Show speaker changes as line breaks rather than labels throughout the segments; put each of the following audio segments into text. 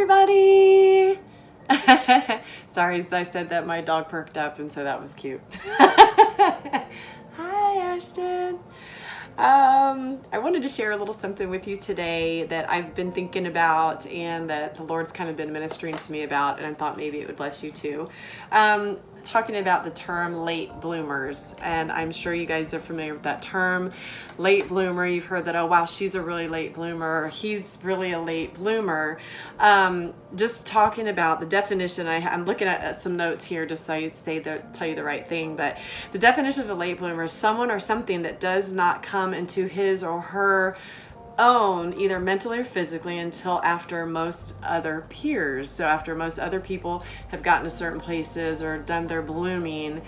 everybody. Sorry, I said that my dog perked up, and so that was cute. Hi, Ashton. I wanted to share a little something with you today that I've been thinking about and that the Lord's kind of been ministering to me about, and I thought maybe it would bless you too. Talking about the term late bloomers, and I'm sure you guys are familiar with that term, late bloomer. You've heard that, oh wow, she's a really late bloomer, he's really a late bloomer. Just talking about the definition, I'm looking at some notes here just so I tell you the right thing, but the definition of a late bloomer is someone or something that does not come into his or her own, either mentally or physically, until after most other peers. So after most other people have gotten to certain places or done their blooming,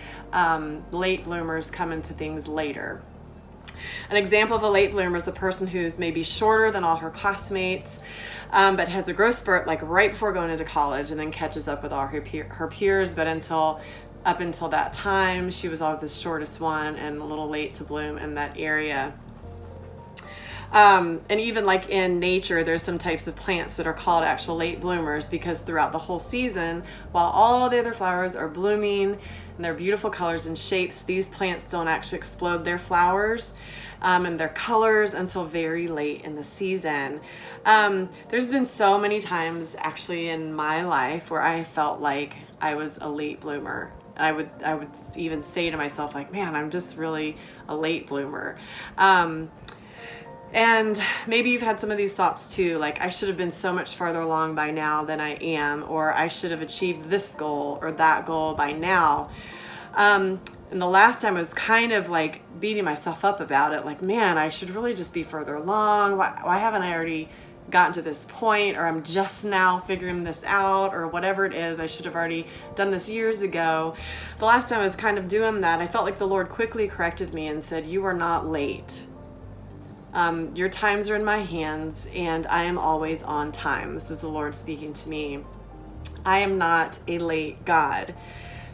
late bloomers come into things later. An example of a late bloomer is a person who's maybe shorter than all her classmates, but has a growth spurt like right before going into college and then catches up with all her peers, but up until that time, she was always the shortest one and a little late to bloom in that area. And even like in nature, there's some types of plants that are called actual late bloomers because throughout the whole season, while all the other flowers are blooming and they're beautiful colors and shapes, these plants don't actually explode their flowers and their colors until very late in the season. There's been so many times actually in my life where I felt like I was a late bloomer. I would even say to myself like, man, I'm just really a late bloomer. And maybe you've had some of these thoughts too, like I should have been so much farther along by now than I am, or I should have achieved this goal or that goal by now. And the last time I was kind of like beating myself up about it, like, man, I should really just be further along. Why haven't I already gotten to this point? Or I'm just now figuring this out, or whatever it is. I should have already done this years ago. The last time I was kind of doing that, I felt like the Lord quickly corrected me and said, you are not late. Your times are in my hands, and I am always on time. This is the Lord speaking to me. I am not a late God.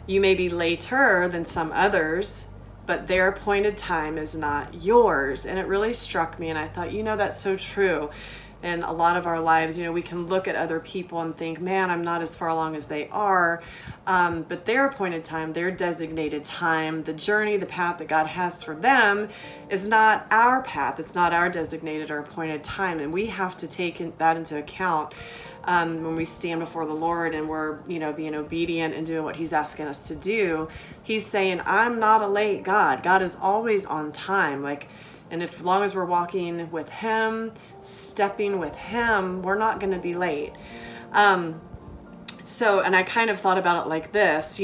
You may be later than some others, but their appointed time is not yours. And it really struck me, and I thought, that's so true. In a lot of our lives, we can look at other people and think, man, I'm not as far along as they are. But their appointed time, their designated time, the journey, the path that God has for them is not our path. It's not our designated or appointed time. And we have to take that into account when we stand before the Lord and we're, being obedient and doing what He's asking us to do. He's saying, I'm not a late God. God is always on time. And as long as we're walking with Him, stepping with Him, we're not going to be late. And I kind of thought about it like this,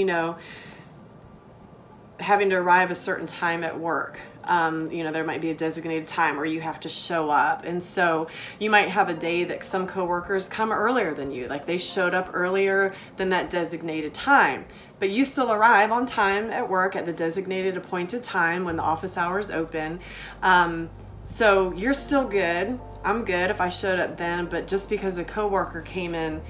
having to arrive a certain time at work. There might be a designated time where you have to show up. And so you might have a day that some coworkers come earlier than you, like they showed up earlier than that designated time. But you still arrive on time at work at the designated appointed time when the office hours open. So you're still good. I'm good if I showed up then, but just because a coworker came in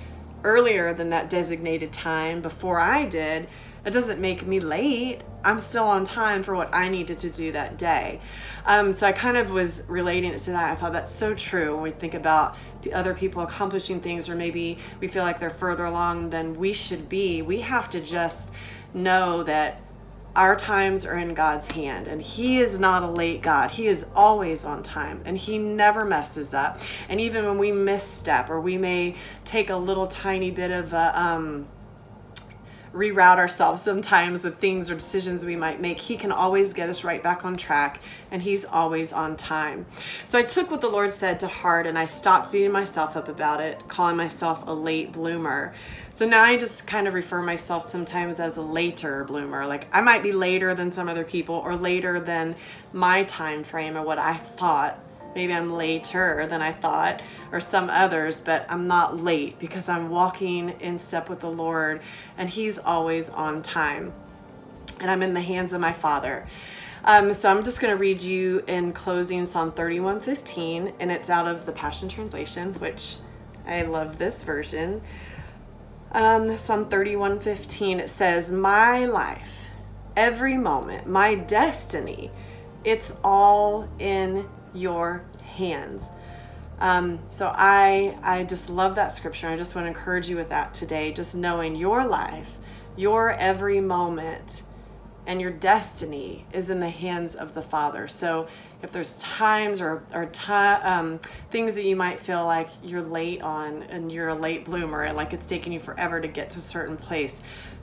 earlier than that designated time before I did, it doesn't make me late. I'm still on time for what I needed to do that day. So I kind of was relating it to that. I thought that's so true when we think about the other people accomplishing things, or maybe we feel like they're further along than we should be. We have to just know that our times are in God's hand, and He is not a late God. He is always on time, and He never messes up. And even when we misstep, or we may take a little tiny bit of reroute ourselves sometimes with things or decisions we might make, He can always get us right back on track, and He's always on time. So I took what the Lord said to heart, and I stopped beating myself up about it, calling myself a late bloomer. So now I just kind of refer myself sometimes as a later bloomer. Like I might be later than some other people, or later than my time frame or what I thought. Maybe I'm later than I thought, or some others, but I'm not late because I'm walking in step with the Lord, and He's always on time. And I'm in the hands of my Father. So I'm just going to read you in closing Psalm 31:15, and it's out of the Passion Translation, which I love this version. Psalm 31:15, it says, my life, every moment, my destiny, it's all in your hands. So I just love that scripture. I just want to encourage you with that today, just knowing your life, your every moment, and your destiny is in the hands of the Father. So if there's times or things that you might feel like you're late on and you're a late bloomer and like it's taking you forever to get to a certain place,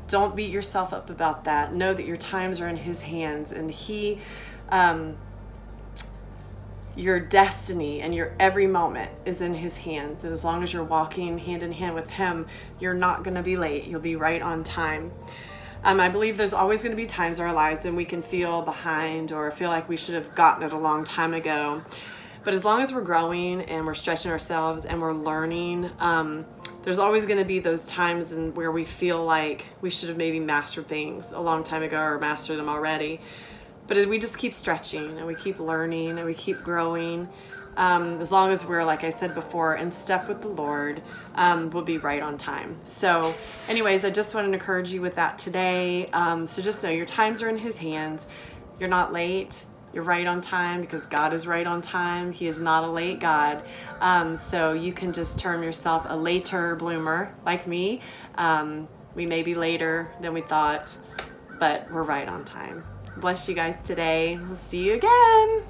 don't beat yourself up about that. Know that your times are in His hands, and He, your destiny and your every moment is in His hands. And as long as you're walking hand in hand with Him, you're not going to be late. You'll be right on time. I believe there's always going to be times in our lives when we can feel behind or feel like we should have gotten it a long time ago. But as long as we're growing and we're stretching ourselves and we're learning, there's always going to be those times where we feel like we should have maybe mastered things a long time ago or mastered them already. But as we just keep stretching and we keep learning and we keep growing, as long as we're, like I said before, in step with the Lord, we'll be right on time. So anyways, I just wanted to encourage you with that today. So just know your times are in His hands. You're not late. You're right on time because God is right on time. He is not a late God. So you can just term yourself a later bloomer like me. We may be later than we thought, but we're right on time. Bless you guys today. We'll see you again.